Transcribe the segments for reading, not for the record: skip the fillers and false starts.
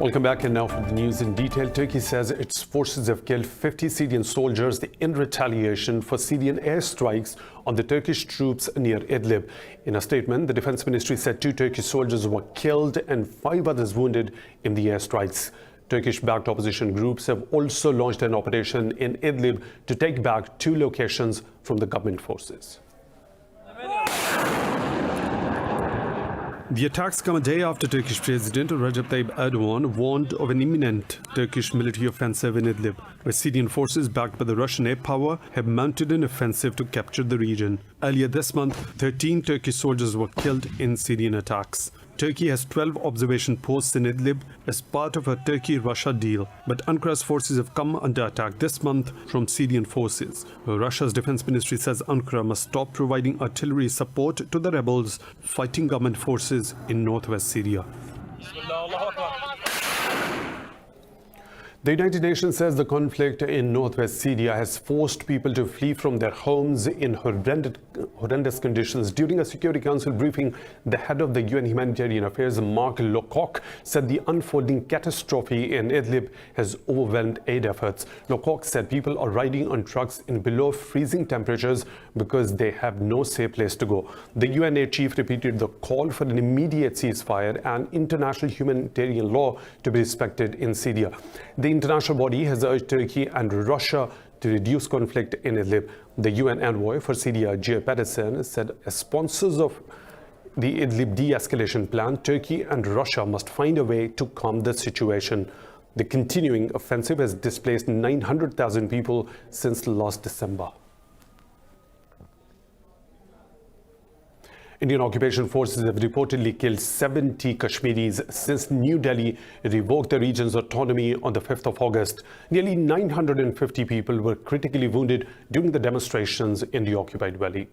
Welcome back, and now for the news in detail. Turkey says its forces have killed 50 Syrian soldiers in retaliation for Syrian airstrikes on the Turkish troops near Idlib. In a statement, the defense ministry said 2 Turkish soldiers were killed and 5 others wounded in the airstrikes. Turkish-backed opposition groups have also launched an operation in Idlib to take back 2 locations from the government forces. The attacks come a day after Turkish President Recep Tayyip Erdogan warned of an imminent Turkish military offensive in Idlib, where Syrian forces backed by the Russian air power have mounted an offensive to capture the region. Earlier this month, 13 Turkish soldiers were killed in Syrian attacks. Turkey has 12 observation posts in Idlib as part of a Turkey-Russia deal, but Ankara's forces have come under attack this month from Syrian forces. Russia's defense ministry says Ankara must stop providing artillery support to the rebels fighting government forces in Northwest Syria. The United Nations says the conflict in Northwest Syria has forced people to flee from their homes in horrendous conditions. During a Security Council briefing, the head of the UN Humanitarian Affairs, Mark Lowcock, said the unfolding catastrophe in Idlib has overwhelmed aid efforts. Lowcock said people are riding on trucks in below freezing temperatures because they have no safe place to go. The UNA chief repeated the call for an immediate ceasefire and international humanitarian law to be respected in Syria. The international body has urged Turkey and Russia to reduce conflict in Idlib. The UN envoy for Syria, Jay Patterson, said as sponsors of the Idlib de-escalation plan, Turkey and Russia must find a way to calm the situation. The continuing offensive has displaced 900,000 people since last December. Indian occupation forces have reportedly killed 70 Kashmiris since New Delhi revoked the region's autonomy on the 5th of August. Nearly 950 people were critically wounded during the demonstrations in the occupied valley.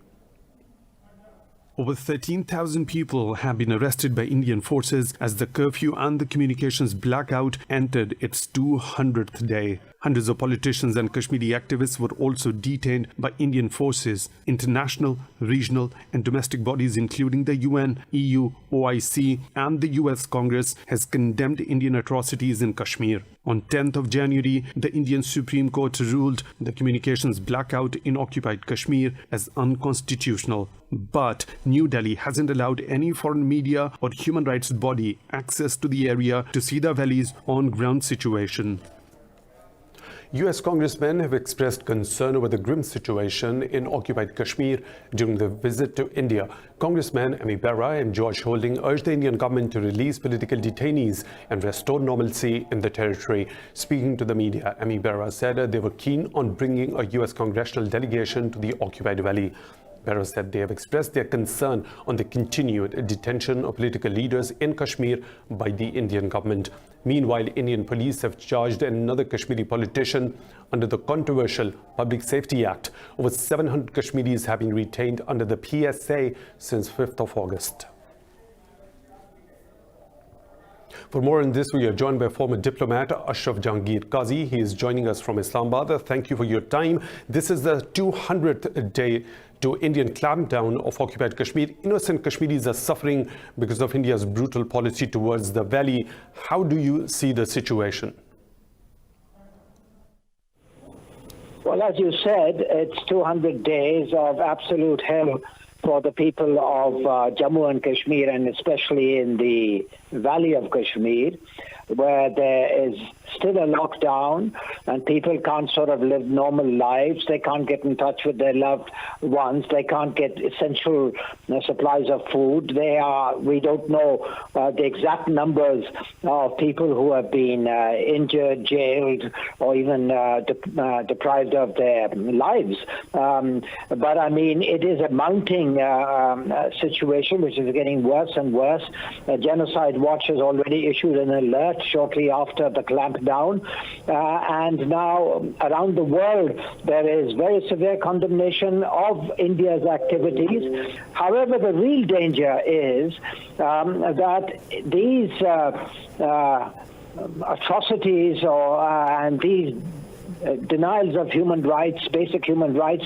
Over 13,000 people have been arrested by Indian forces as the curfew and the communications blackout entered its 200th day. Hundreds of politicians and Kashmiri activists were also detained by Indian forces. International, regional and domestic bodies including the UN, EU, OIC and the US Congress has condemned Indian atrocities in Kashmir. On 10th of January, the Indian Supreme Court ruled the communications blackout in occupied Kashmir as unconstitutional. But New Delhi hasn't allowed any foreign media or human rights body access to the area to see the valley's on-ground situation. US congressmen have expressed concern over the grim situation in occupied Kashmir during the visit to India. Congressmen Amit and George Holding urged the Indian government to release political detainees and restore normalcy in the territory. Speaking to the media, Amit said they were keen on bringing a US congressional delegation to the occupied valley. Barra said they have expressed their concern on the continued detention of political leaders in Kashmir by the Indian government. Meanwhile, Indian police have charged another Kashmiri politician under the controversial Public Safety Act. Over 700 Kashmiris have been retained under the PSA since 5th of August. For more on this, we are joined by former diplomat Ashraf Jahangir Qazi. He is joining us from Islamabad. Thank you for your time. This is the 200th day to Indian clampdown of occupied Kashmir. Innocent Kashmiris are suffering because of India's brutal policy towards the valley. How do you see the situation? Well, as you said, it's 200 days of absolute hell for the people of Jammu and Kashmir, and especially in the valley of Kashmir, where there is still a lockdown and people can't sort of live normal lives. They can't get in touch with their loved ones. They can't get essential supplies of food. We don't know the exact numbers of people who have been injured, jailed, or even deprived of their lives. But I mean, it is a mounting situation which is getting worse and worse. Genocide Watch has already issued an alert shortly after the clampdown, and now around the world there is very severe condemnation of India's activities. However, the real danger is that these atrocities and these denials of human rights, basic human rights.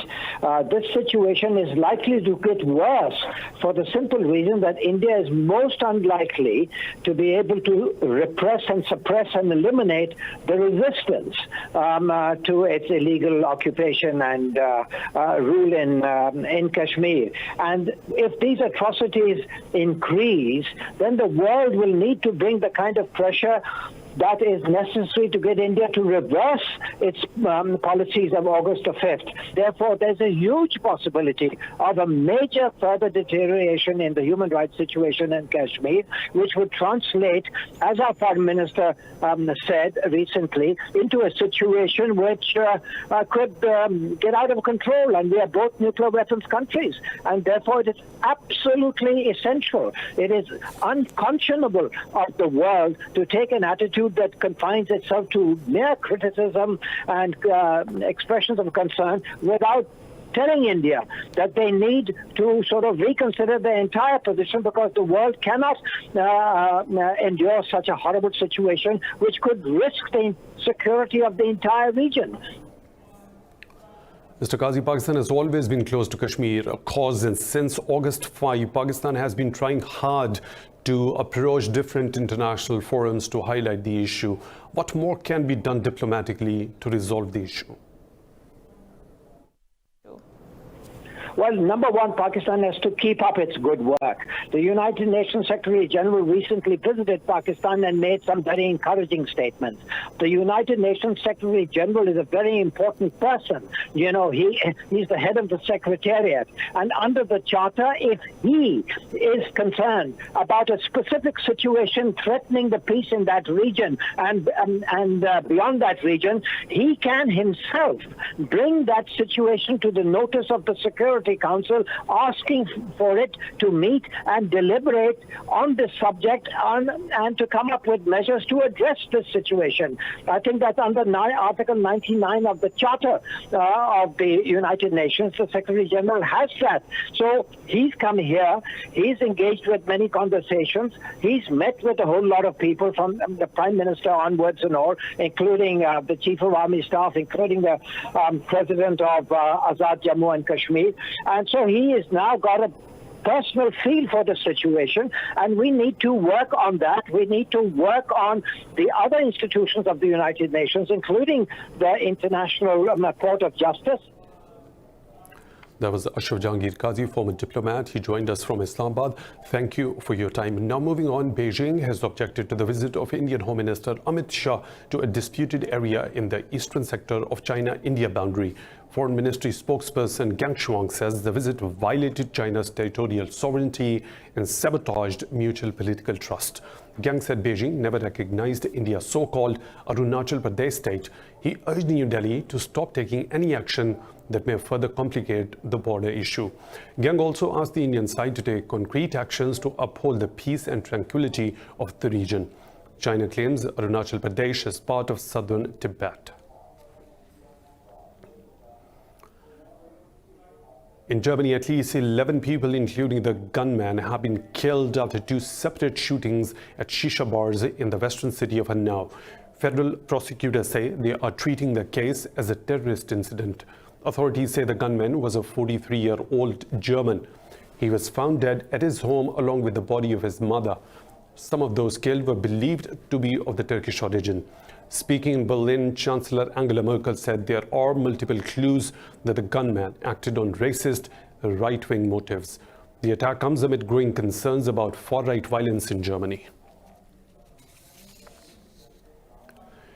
This situation is likely to get worse for the simple reason that India is most unlikely to be able to repress and suppress and eliminate the resistance to its illegal occupation and rule in Kashmir. And if these atrocities increase, then the world will need to bring the kind of pressure that is necessary to get India to reverse its policies of August the 5th. Therefore, there's a huge possibility of a major further deterioration in the human rights situation in Kashmir, which would translate, as our Foreign Minister said recently, into a situation which could get out of control. And we are both nuclear weapons countries. And therefore, it is absolutely essential. It is unconscionable of the world to take an attitude that confines itself to mere criticism and expressions of concern without telling India that they need to sort of reconsider their entire position, because the world cannot endure such a horrible situation which could risk the security of the entire region. Mr. Qazi, Pakistan has always been close to Kashmir, a cause, and since August 5, Pakistan has been trying hard to approach different international forums to highlight the issue. What more can be done diplomatically to resolve the issue? Well, number one, Pakistan has to keep up its good work. The United Nations Secretary General recently visited Pakistan and made some very encouraging statements. The United Nations Secretary General is a very important person. You know, he's the head of the Secretariat. And under the Charter, if he is concerned about a specific situation threatening the peace in that region and beyond that region, he can himself bring that situation to the notice of the Security Council, asking for it to meet and deliberate on this subject and to come up with measures to address this situation. I think that under Article 99 of the Charter of the United Nations, the Secretary General has that. So he's come here, he's engaged with many conversations, he's met with a whole lot of people from the Prime Minister onwards and all, including the Chief of Army Staff, including the President of Azad Jammu and Kashmir. And so he has now got a personal feel for the situation, and we need to work on that. We need to work on the other institutions of the United Nations, including the International Court of Justice. That was Ashraf Jahangir Qazi, former diplomat. He joined us from Islamabad. Thank you for your time. Now moving on, Beijing has objected to the visit of Indian Home Minister Amit Shah to a disputed area in the eastern sector of China-India boundary. Foreign Ministry spokesperson Gang Shuang says the visit violated China's territorial sovereignty and sabotaged mutual political trust. Gang said Beijing never recognized India's so-called Arunachal Pradesh state. He urged New Delhi to stop taking any action that may further complicate the border issue. Gang also asked the Indian side to take concrete actions to uphold the peace and tranquility of the region. China claims Arunachal Pradesh is part of southern Tibet. In Germany, at least 11 people, including the gunman, have been killed after two separate shootings at shisha bars in the western city of Hanau. Federal prosecutors say they are treating the case as a terrorist incident. Authorities say the gunman was a 43-year-old German. He was found dead at his home along with the body of his mother. Some of those killed were believed to be of the Turkish origin. Speaking in Berlin, Chancellor Angela Merkel said there are multiple clues that the gunman acted on racist, right-wing motives. The attack comes amid growing concerns about far-right violence in Germany.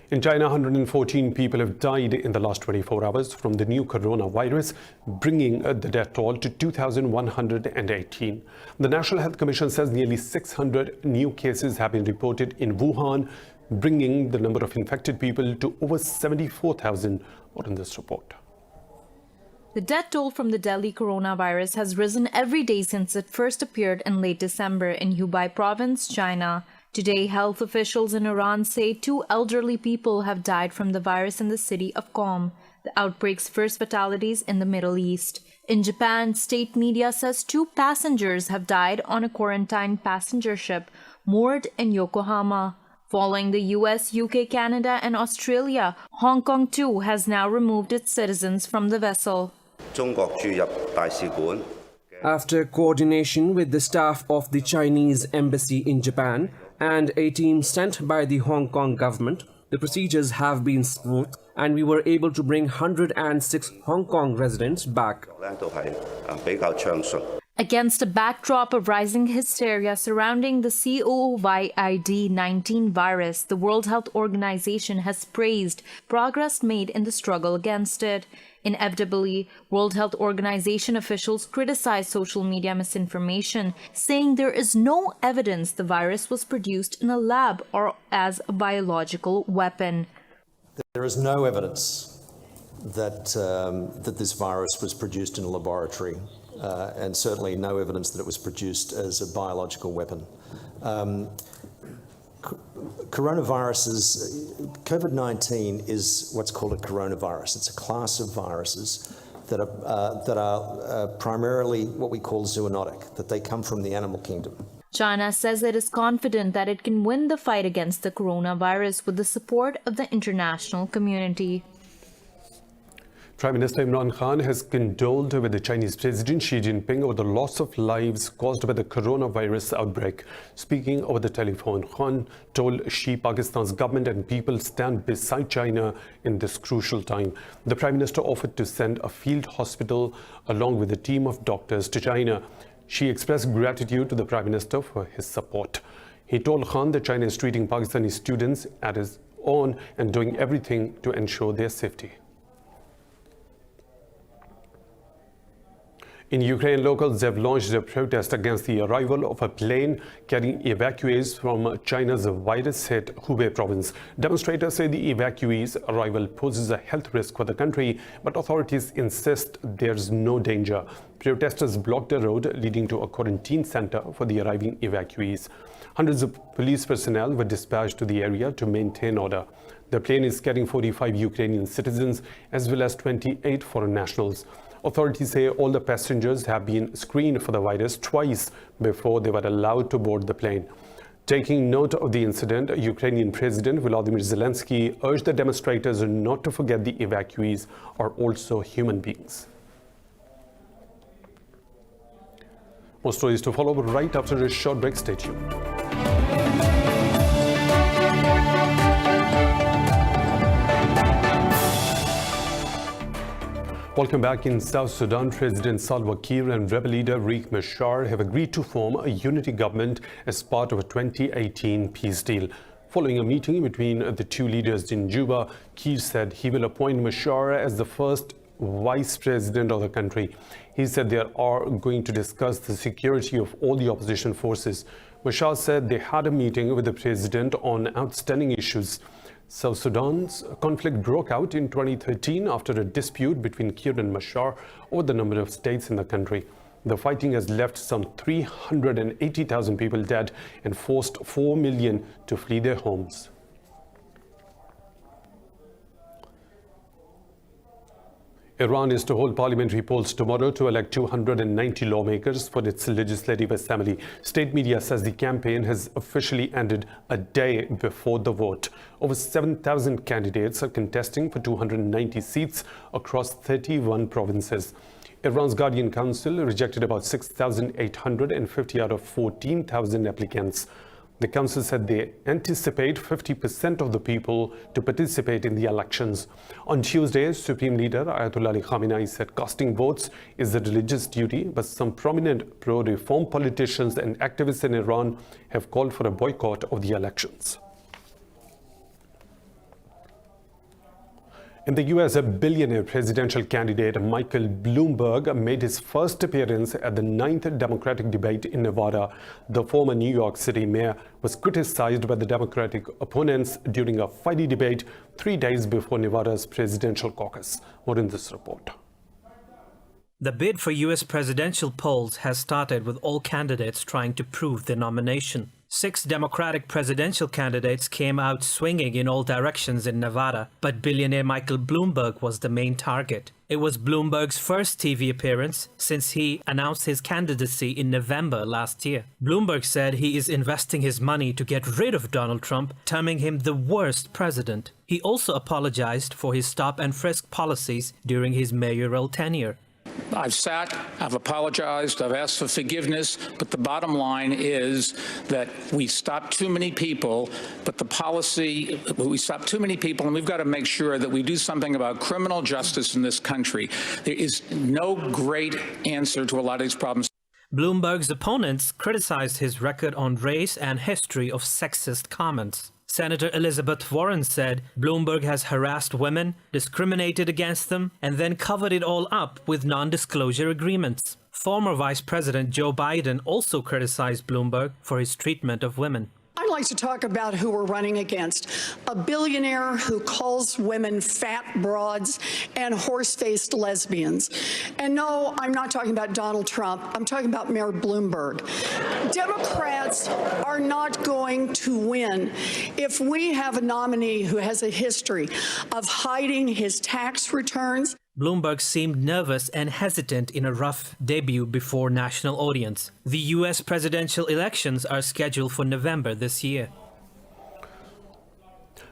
In China, 114 people have died in the last 24 hours from the new coronavirus, bringing the death toll to 2,118. The National Health Commission says nearly 600 new cases have been reported in Wuhan, bringing the number of infected people to over 74,000, more in this report. The death toll from the Delhi coronavirus has risen every day since it first appeared in late December in Hubei province, China. Today, health officials in Iran say 2 elderly people have died from the virus in the city of Qom, the outbreak's first fatalities in the Middle East. In Japan, state media says 2 passengers have died on a quarantined passenger ship moored in Yokohama. Following the US, UK, Canada, and Australia, Hong Kong too has now removed its citizens from the vessel. After coordination with the staff of the Chinese embassy in Japan and a team sent by the Hong Kong government, the procedures have been smooth and we were able to bring 106 Hong Kong residents back. Against a backdrop of rising hysteria surrounding the COVID-19 virus, the World Health Organization has praised progress made in the struggle against it. Inevitably, World Health Organization officials criticize social media misinformation, saying there is no evidence the virus was produced in a lab or as a biological weapon. There is no evidence that this virus was produced in a laboratory. And certainly no evidence that it was produced as a biological weapon. COVID-19 is what's called a coronavirus. It's a class of viruses that are primarily what we call zoonotic, that they come from the animal kingdom. China says it is confident that it can win the fight against the coronavirus with the support of the international community. Prime Minister Imran Khan has condoled with the Chinese President Xi Jinping over the loss of lives caused by the coronavirus outbreak. Speaking over the telephone, Khan told Xi Pakistan's government and people stand beside China in this crucial time. The Prime Minister offered to send a field hospital along with a team of doctors to China. Xi expressed gratitude to the Prime Minister for his support. He told Khan that China is treating Pakistani students as his own and doing everything to ensure their safety. In Ukraine, locals have launched a protest against the arrival of a plane carrying evacuees from China's virus-hit Hubei province. Demonstrators say the evacuees' arrival poses a health risk for the country, but authorities insist there's no danger. Protesters blocked the road leading to a quarantine center for the arriving evacuees. Hundreds of police personnel were dispatched to the area to maintain order. The plane is carrying 45 Ukrainian citizens as well as 28 foreign nationals. Authorities say all the passengers have been screened for the virus twice before they were allowed to board the plane. Taking note of the incident, Ukrainian President Volodymyr Zelensky urged the demonstrators not to forget the evacuees are also human beings. More stories to follow right after a short break. Stay tuned. Welcome back. In South Sudan, President Salva Kiir and rebel leader Riek Machar have agreed to form a unity government as part of a 2018 peace deal. Following a meeting between the two leaders in Juba, Kiir said he will appoint Machar as the first vice president of the country. He said they are going to discuss the security of all the opposition forces. Machar said they had a meeting with the president on outstanding issues. South Sudan's conflict broke out in 2013 after a dispute between Kiir and Machar over the number of states in the country. The fighting has left some 380,000 people dead and forced 4 million to flee their homes. Iran is to hold parliamentary polls tomorrow to elect 290 lawmakers for its legislative assembly. State media says the campaign has officially ended a day before the vote. Over 7,000 candidates are contesting for 290 seats across 31 provinces. Iran's Guardian Council rejected about 6,850 out of 14,000 applicants. The council said they anticipate 50% of the people to participate in the elections. On Tuesday, Supreme Leader Ayatollah Ali Khamenei said casting votes is a religious duty, but some prominent pro-reform politicians and activists in Iran have called for a boycott of the elections. In the US, a billionaire presidential candidate Michael Bloomberg made his first appearance at the 9th Democratic debate in Nevada. The former New York City mayor was criticized by the Democratic opponents during a fighty debate 3 days before Nevada's presidential caucus. More in this report. The bid for US presidential polls has started with all candidates trying to prove their nomination. 6 Democratic presidential candidates came out swinging in all directions in Nevada, but billionaire Michael Bloomberg was the main target. It was Bloomberg's first TV appearance since he announced his candidacy in November last year. Bloomberg said he is investing his money to get rid of Donald Trump, terming him the worst president. He also apologized for his stop and frisk policies during his mayoral tenure. I've apologized, I've asked for forgiveness, but the bottom line is that we stopped too many people, we stopped too many people, and we've got to make sure that we do something about criminal justice in this country. There is no great answer to a lot of these problems. Bloomberg's opponents criticized his record on race and history of sexist comments. Senator Elizabeth Warren said Bloomberg has harassed women, discriminated against them, and then covered it all up with non-disclosure agreements. Former Vice President Joe Biden also criticized Bloomberg for his treatment of women. I'd like to talk about who we're running against. A billionaire who calls women fat broads and horse-faced lesbians. And no, I'm not talking about Donald Trump. I'm talking about Mayor Bloomberg. Democrats are not going to win if we have a nominee who has a history of hiding his tax returns. Bloomberg seemed nervous and hesitant in a rough debut before national audience. The U.S. presidential elections are scheduled for November this year.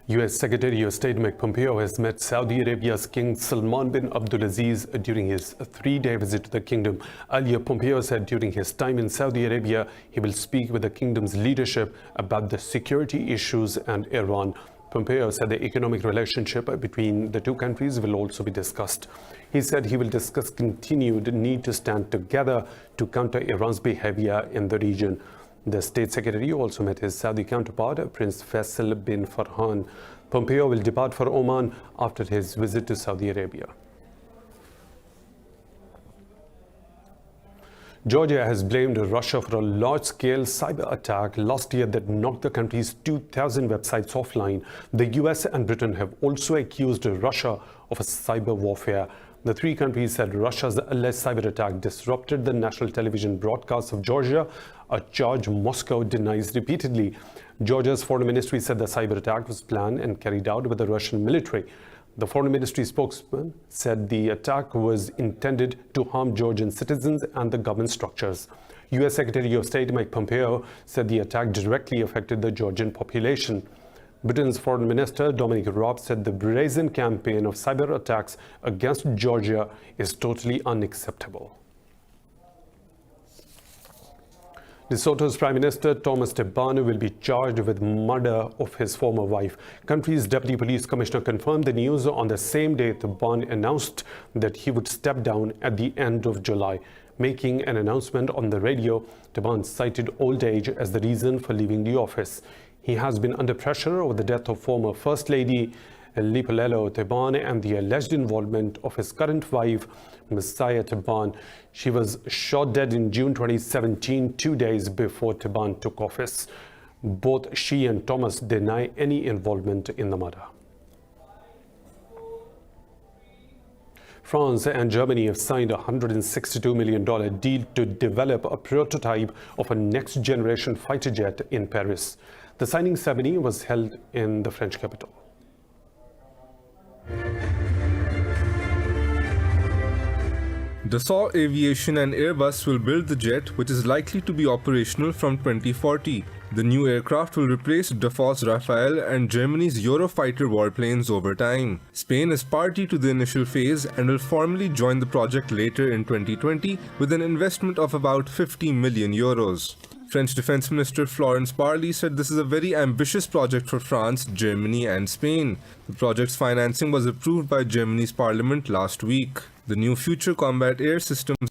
U.S. Secretary of State Mike Pompeo has met Saudi Arabia's King Salman bin Abdulaziz during his 3-day visit to the kingdom. Earlier, Pompeo said during his time in Saudi Arabia, he will speak with the kingdom's leadership about the security issues and Iran. Pompeo said the economic relationship between the two countries will also be discussed. He said he will discuss continued need to stand together to counter Iran's behavior in the region. The state secretary also met his Saudi counterpart, Prince Faisal bin Farhan. Pompeo will depart for Oman after his visit to Saudi Arabia. Georgia has blamed Russia for a large-scale cyber attack last year that knocked the country's 2,000 websites offline. The US and Britain have also accused Russia of a cyber warfare. The three countries said Russia's alleged cyber attack disrupted the national television broadcasts of Georgia, a charge Moscow denies repeatedly. Georgia's foreign ministry said the cyber attack was planned and carried out by the Russian military. The foreign ministry spokesman said the attack was intended to harm Georgian citizens and the government structures. U.S. Secretary of State Mike Pompeo said the attack directly affected the Georgian population. Britain's Foreign Minister Dominic Raab said the brazen campaign of cyber attacks against Georgia is totally unacceptable. Lesotho's Prime Minister Thomas Tebane will be charged with murder of his former wife. Country's Deputy Police Commissioner confirmed the news on the same day Tebane announced that he would step down at the end of July. Making an announcement on the radio, Tebane cited old age as the reason for leaving the office. He has been under pressure over the death of former First Lady Lipolelo Tebane and the alleged involvement of his current wife, Messiah Tebane. She was shot dead in June 2017, 2 days before Tebane took office. Both she and Thomas deny any involvement in the murder. France and Germany have signed a $162 million deal to develop a prototype of a next-generation fighter jet in Paris. The signing ceremony was held in the French capital. Dassault Aviation and Airbus will build the jet, which is likely to be operational from 2040. The new aircraft will replace Dassault's Rafale and Germany's Eurofighter warplanes over time. Spain is party to the initial phase and will formally join the project later in 2020 with an investment of about 50 million euros. French Defense Minister Florence Parly said this is a very ambitious project for France, Germany and Spain. The project's financing was approved by Germany's parliament last week. The new Future Combat Air Systems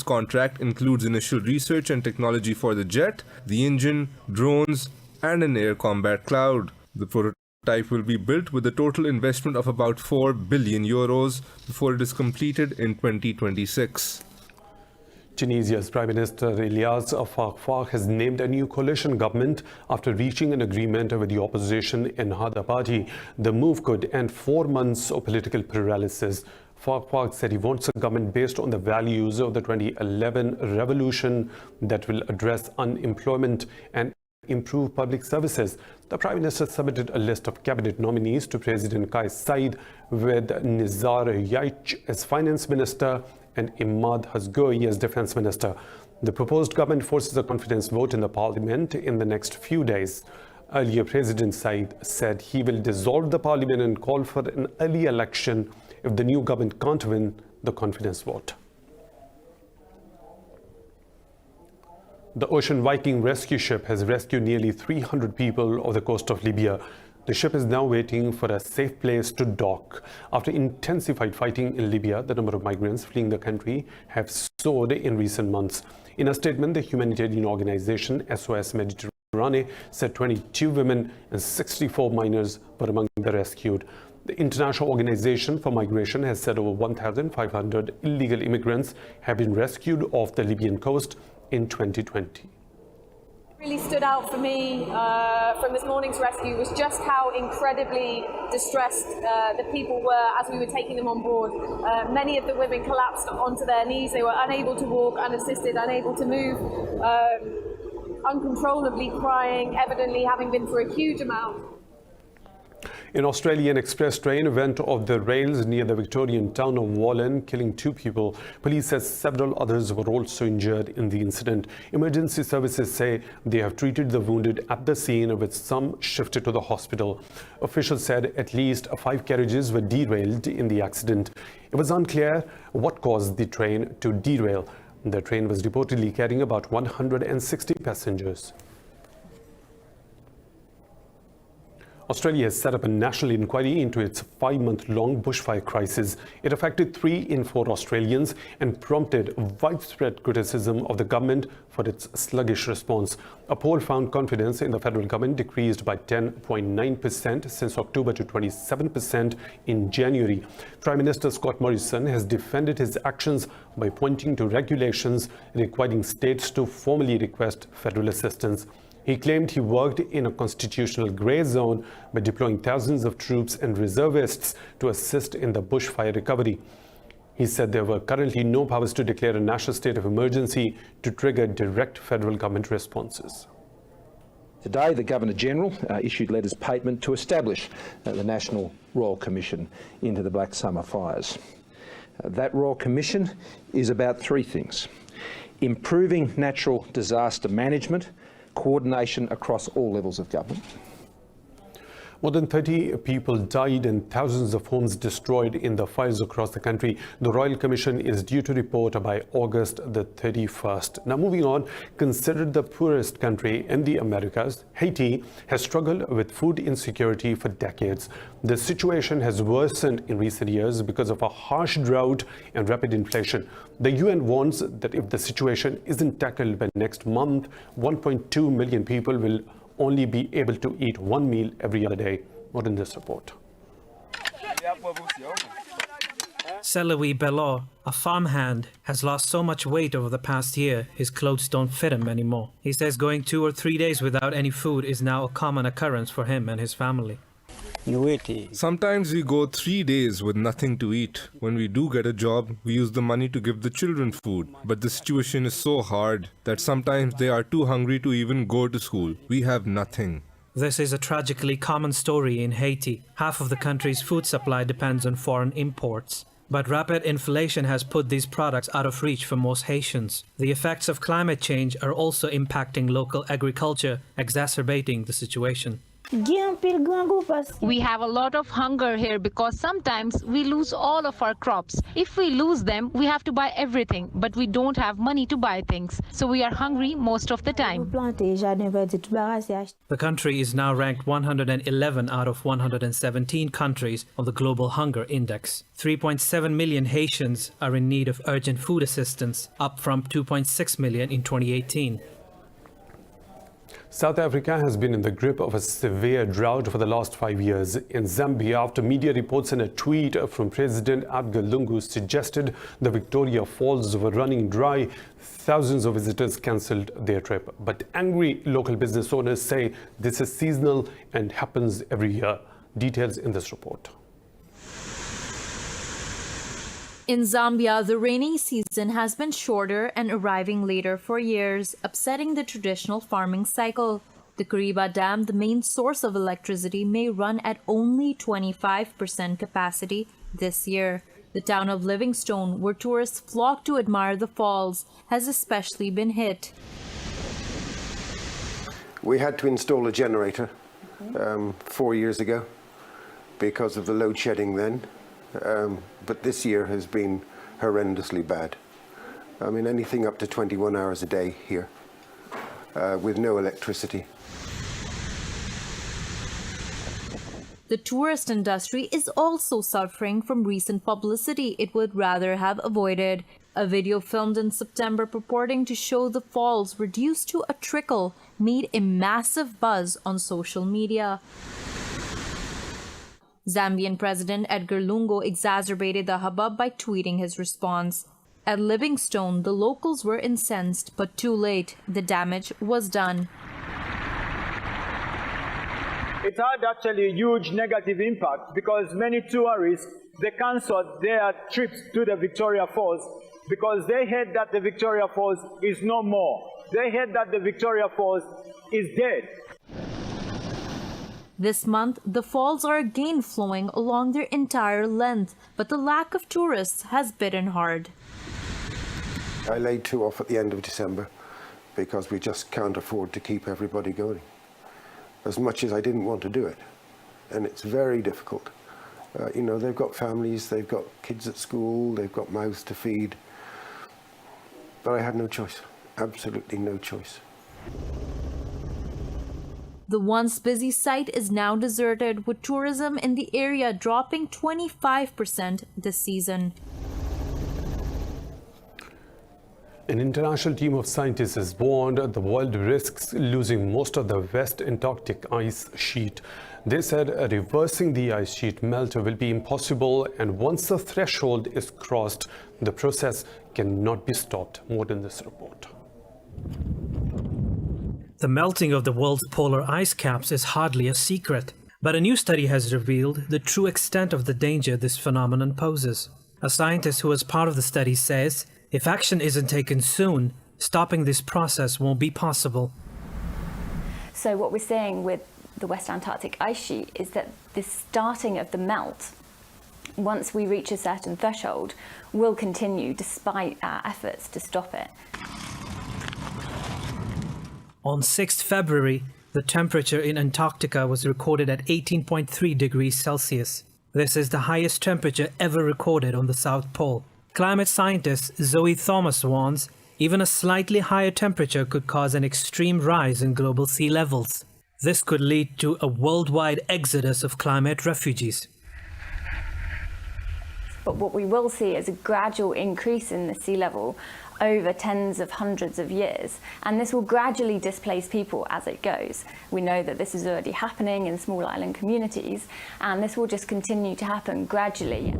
contract includes initial research and technology for the jet, the engine, drones, and an air combat cloud. The prototype will be built with a total investment of about 4 billion euros before it is completed in 2026. Tunisia's Prime Minister Elias Fakhfakh has named a new coalition government after reaching an agreement with the opposition Ennahda party. The move could end 4 months of political paralysis. Farquhar said he wants a government based on the values of the 2011 revolution that will address unemployment and improve public services. The Prime Minister submitted a list of cabinet nominees to President Kais Saied, with Nizar Yaich as Finance Minister and Imad Hasgoi as Defence Minister. The proposed government forces a confidence vote in the parliament in the next few days. Earlier, President Saied said he will dissolve the parliament and call for an early election if the new government can't win the confidence vote. The Ocean Viking rescue ship has rescued nearly 300 people off the coast of Libya. The ship is now waiting for a safe place to dock. After intensified fighting in Libya, the number of migrants fleeing the country have soared in recent months. In a statement, the humanitarian organization SOS Mediterranean said 22 women and 64 minors were among the rescued. The International Organization for Migration has said over 1,500 illegal immigrants have been rescued off the Libyan coast in 2020. Really stood out for me from this morning's rescue was just how incredibly distressed the people were as we were taking them on board. Many of the women collapsed onto their knees. They were unable to walk, unassisted, unable to move, uncontrollably crying, evidently having been through a huge amount. An Australian express train went off the rails near the Victorian town of Wallen, killing 2 people. Police says several others were also injured in the incident. Emergency services say they have treated the wounded at the scene, with some shifted to the hospital. Officials said at least 5 carriages were derailed in the accident. It was unclear what caused the train to derail. The train was reportedly carrying about 160 passengers. Australia has set up a national inquiry into its 5-month-long bushfire crisis. It affected 3 in 4 Australians and prompted widespread criticism of the government for its sluggish response. A poll found confidence in the federal government decreased by 10.9% since October to 27% in January. Prime Minister Scott Morrison has defended his actions by pointing to regulations requiring states to formally request federal assistance. He claimed he worked in a constitutional grey zone by deploying thousands of troops and reservists to assist in the bushfire recovery. He said there were currently no powers to declare a national state of emergency to trigger direct federal government responses. Today, the Governor-General issued letters patent to establish the National Royal Commission into the Black Summer fires. That Royal Commission is about 3 things: improving natural disaster management, coordination across all levels of government. More than 30 people died and thousands of homes destroyed in the fires across the country. The Royal Commission is due to report by August the 31st. Now, moving on, considered the poorest country in the Americas, Haiti has struggled with food insecurity for decades. The situation has worsened in recent years because of a harsh drought and rapid inflation. The UN warns that if the situation isn't tackled by next month, 1.2 million people will only be able to eat 1 meal every other day. More in this report. Selawi Bello, a farmhand, has lost so much weight over the past year, his clothes don't fit him anymore. He says going 2 or 3 days without any food is now a common occurrence for him and his family. Sometimes we go 3 days with nothing to eat. When we do get a job, we use the money to give the children food. But the situation is so hard that sometimes they are too hungry to even go to school. We have nothing. This is a tragically common story in Haiti. Half of the country's food supply depends on foreign imports. But rapid inflation has put these products out of reach for most Haitians. The effects of climate change are also impacting local agriculture, exacerbating the situation. We have a lot of hunger here because sometimes we lose all of our crops. If we lose them, we have to buy everything, but we don't have money to buy things. So we are hungry most of the time. The country is now ranked 111 out of 117 countries on the Global Hunger Index. 3.7 million Haitians are in need of urgent food assistance, up from 2.6 million in 2018. South Africa has been in the grip of a severe drought for the last 5 years. In Zambia, after media reports and a tweet from President Edgar Lungu suggested the Victoria Falls were running dry, thousands of visitors cancelled their trip. But angry local business owners say this is seasonal and happens every year. Details in this report. In Zambia, the rainy season has been shorter and arriving later for years, upsetting the traditional farming cycle. The Kariba Dam, the main source of electricity, may run at only 25% capacity this year. The town of Livingstone, where tourists flock to admire the falls, has especially been hit. We had to install a generator 4 years ago because of the load shedding then, but this year has been horrendously bad. I mean, anything up to 21 hours a day here with no electricity. The tourist industry is also suffering from recent publicity it would rather have avoided. A video filmed in September purporting to show the falls reduced to a trickle made a massive buzz on social media. Zambian President Edgar Lungu exacerbated the hubbub by tweeting his response. At Livingstone, the locals were incensed, but too late. The damage was done. It had actually a huge negative impact because many tourists, they cancelled their trips to the Victoria Falls because they heard that the Victoria Falls is no more. They heard that the Victoria Falls is dead. This month, the falls are again flowing along their entire length, but the lack of tourists has bitten hard. I laid 2 off at the end of December because we just can't afford to keep everybody going. As much as I didn't want to do it, and it's very difficult. You know, they've got families, they've got kids at school, they've got mouths to feed, but I had no choice, absolutely no choice. The once busy site is now deserted, with tourism in the area dropping 25% this season. An international team of scientists has warned the world risks losing most of the West Antarctic ice sheet. They said reversing the ice sheet melt will be impossible, and once the threshold is crossed, the process cannot be stopped. More in this report. The melting of the world's polar ice caps is hardly a secret, but a new study has revealed the true extent of the danger this phenomenon poses. A scientist who was part of the study says, if action isn't taken soon, stopping this process won't be possible. So what we're seeing with the West Antarctic ice sheet is that the starting of the melt, once we reach a certain threshold, will continue despite our efforts to stop it. On 6th February, the temperature in Antarctica was recorded at 18.3 degrees Celsius. This is the highest temperature ever recorded on the South Pole. Climate scientist Zoe Thomas warns even a slightly higher temperature could cause an extreme rise in global sea levels. This could lead to a worldwide exodus of climate refugees. But what we will see is a gradual increase in the sea level over tens of hundreds of years, and this will gradually displace people as it goes. We know that this is already happening in small island communities, and this will just continue to happen gradually.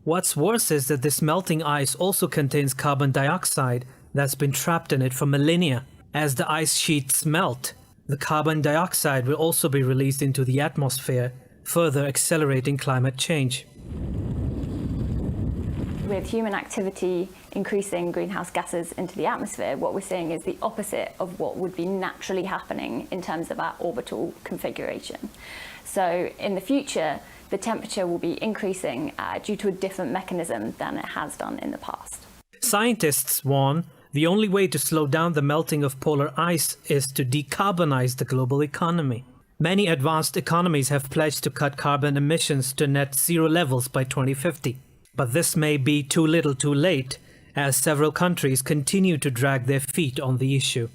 What's worse is that this melting ice also contains carbon dioxide that's been trapped in it for millennia. As the ice sheets melt, the carbon dioxide will also be released into the atmosphere, further accelerating climate change. With human activity increasing greenhouse gases into the atmosphere, what we're seeing is the opposite of what would be naturally happening in terms of our orbital configuration. So in the future, the temperature will be increasing due to a different mechanism than it has done in the past. Scientists warn the only way to slow down the melting of polar ice is to decarbonize the global economy. Many advanced economies have pledged to cut carbon emissions to net zero levels by 2050. But this may be too little too late, as several countries continue to drag their feet on the issue.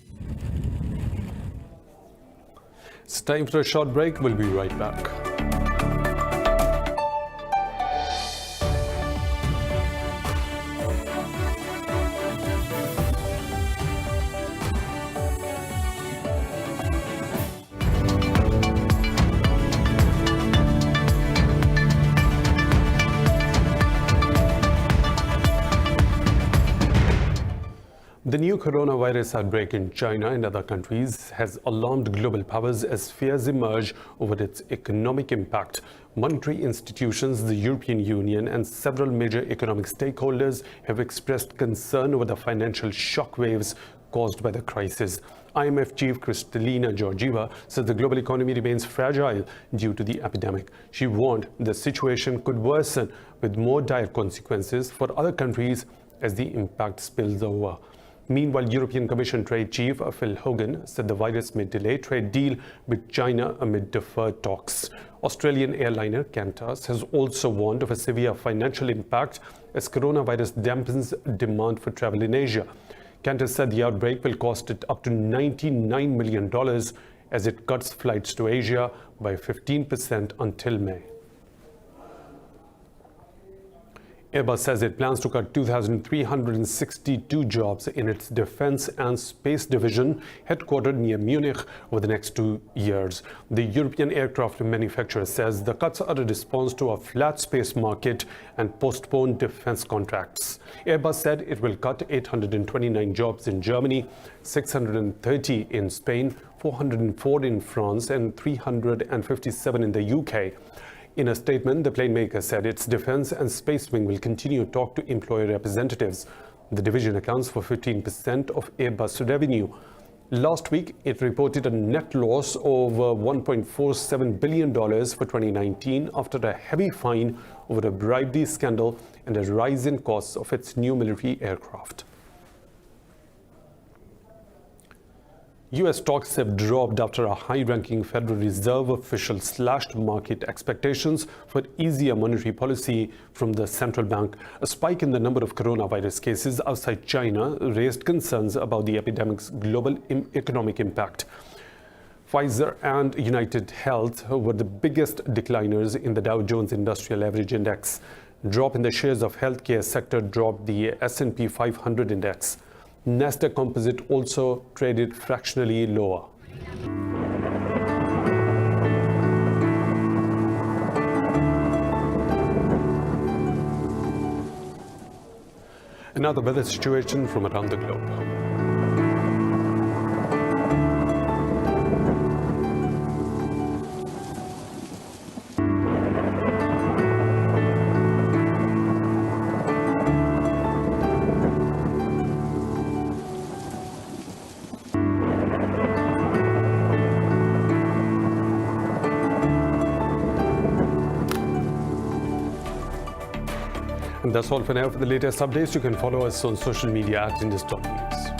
It's time for a short break. We'll be right back. The new coronavirus outbreak in China and other countries has alarmed global powers as fears emerge over its economic impact. Monetary institutions, the European Union, and several major economic stakeholders have expressed concern over the financial shockwaves caused by the crisis. IMF chief Kristalina Georgieva said the global economy remains fragile due to the epidemic. She warned the situation could worsen with more dire consequences for other countries as the impact spills over. Meanwhile, European Commission Trade Chief Phil Hogan said the virus may delay trade deal with China amid deferred talks. Australian airliner Qantas has also warned of a severe financial impact as coronavirus dampens demand for travel in Asia. Qantas said the outbreak will cost it up to $99 million as it cuts flights to Asia by 15% until May. Airbus says it plans to cut 2,362 jobs in its defense and space division, headquartered near Munich, over the next 2 years. The European aircraft manufacturer says the cuts are a response to a flat space market and postponed defense contracts. Airbus said it will cut 829 jobs in Germany, 630 in Spain, 404 in France, and 357 in the UK. In a statement, the plane maker said its defense and space wing will continue to talk to employer representatives. The division accounts for 15% of Airbus revenue. Last week, it reported a net loss of $1.47 billion for 2019 after a heavy fine over a bribery scandal and a rise in costs of its new military aircraft. U.S. stocks have dropped after a high-ranking Federal Reserve official slashed market expectations for easier monetary policy from the central bank. A spike in the number of coronavirus cases outside China raised concerns about the epidemic's global economic impact. Pfizer and United Health were the biggest decliners in the Dow Jones Industrial Average Index. Drop in the shares of healthcare sector dropped the S&P 500 index. Nasdaq Composite also traded fractionally lower. Another weather situation from around the globe. And that's all for now. For the latest updates, you can follow us on social media at Indus News.